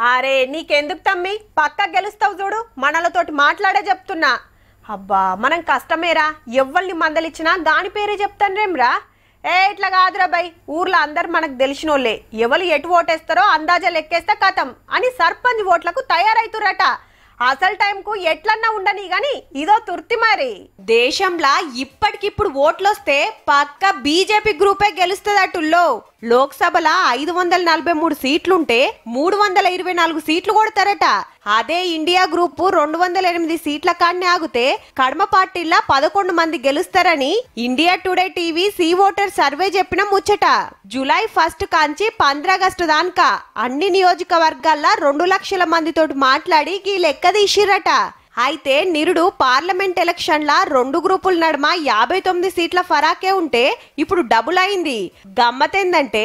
అరే నీకెందుకు తమ్మి పక్క గెలుస్తావు చూడు మనలతోటి మాట్లాడే చెప్తున్నా. అబ్బా మనం కష్టమేరా, ఎవ్వల్ని మందలిచ్చినా దాని పేరే చెప్తాన్రేమ్రా. ఇట్లా కాదురా బై, ఊర్లో అందరు మనకు తెలిసినోళ్ళే, ఎవరు ఎటు ఓటేస్తారో అందాజా లెక్కేస్తే కథం అని సర్పంచ్ ఓట్లకు తయారైతురట. అసలు టైంకు ఎట్లన్నా ఉండని గాని ఇదో తుర్తి మరి. దేశంలో ఇప్పటికిప్పుడు ఓట్లొస్తే పక్క బీజేపీ గ్రూపే గెలుస్తుందటుల్లో. లోక్సభలో 543 సీట్లుంటే 324 సీట్లు కొడతారట. అదే ఇండియా గ్రూప్ 208 సీట్ల కాడనే ఆగితే కడమ పార్టీలా 11 మంది గెలుస్తారని India Today TV C Voter survey చెప్పిన ముచ్చట. జూలై 1 కాంచి 15 ఆగస్టు దాకా అన్ని నియోజకవర్గాల్లో 2 లక్షల మందితోటి మాట్లాడి ఈ లెక్క తీసిరట. అయితే నిరుడు పార్లమెంట్ ఎలక్షన్ల 2 గ్రూపుల నడుమ 59 సీట్ల ఫరాకే ఉంటే ఇప్పుడు డబుల్ అయింది. గమ్మతేందంటే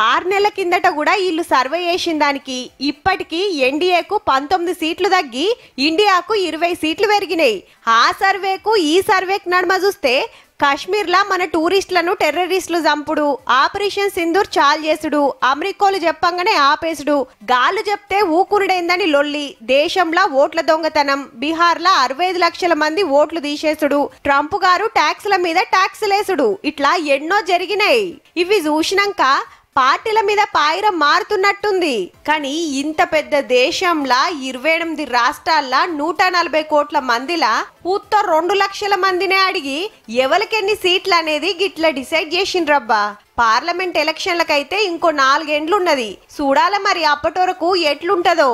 6 నెలల కిందట కూడా వీళ్ళు సర్వే చేసిన దానికి ఇప్పటికీ ఎన్డీఏకు 19 సీట్లు తగ్గి ఇండియాకు 20 సీట్లు పెరిగినాయి. ఆ సర్వేకు ఈ సర్వేకు నడుమ చూస్తే కాశ్మీర్లా మన టూరిస్టులను టెర్రరిస్టులు చంపుడు, ఆపరేషన్ సింధూర్ చాల్ చేసుడు, అమెరికాలు చెప్పంగానే ఆపేసుడు, గాలు చెప్తే ఊకురుడైందని లొల్లి, దేశంలో ఓట్ల దొంగతనం, బీహార్లో 65 లక్షల మంది ఓట్లు తీసేసుడు, ట్రంప్ గారు ట్యాక్స్ల మీద ట్యాక్స్లేసుడు, ఇట్లా ఎన్నో జరిగినాయి. ఇవి చూసినాక పార్టీల మీద పాయిరం మారుతున్నట్టుంది. కానీ ఇంత పెద్ద దేశంలా 28 రాష్ట్రాల్లో 140 కోట్ల మందిలా ఉత్త 2 లక్షల మందినే అడిగి ఎవరికెన్ని సీట్లు అనేది గిట్లా డిసైడ్ చేసిండ్రబ్బా. పార్లమెంట్ ఎలక్షన్లకైతే ఇంకో 4 ఏండ్లున్నది. చూడాల మరి అప్పటి వరకు ఎట్లుంటదో.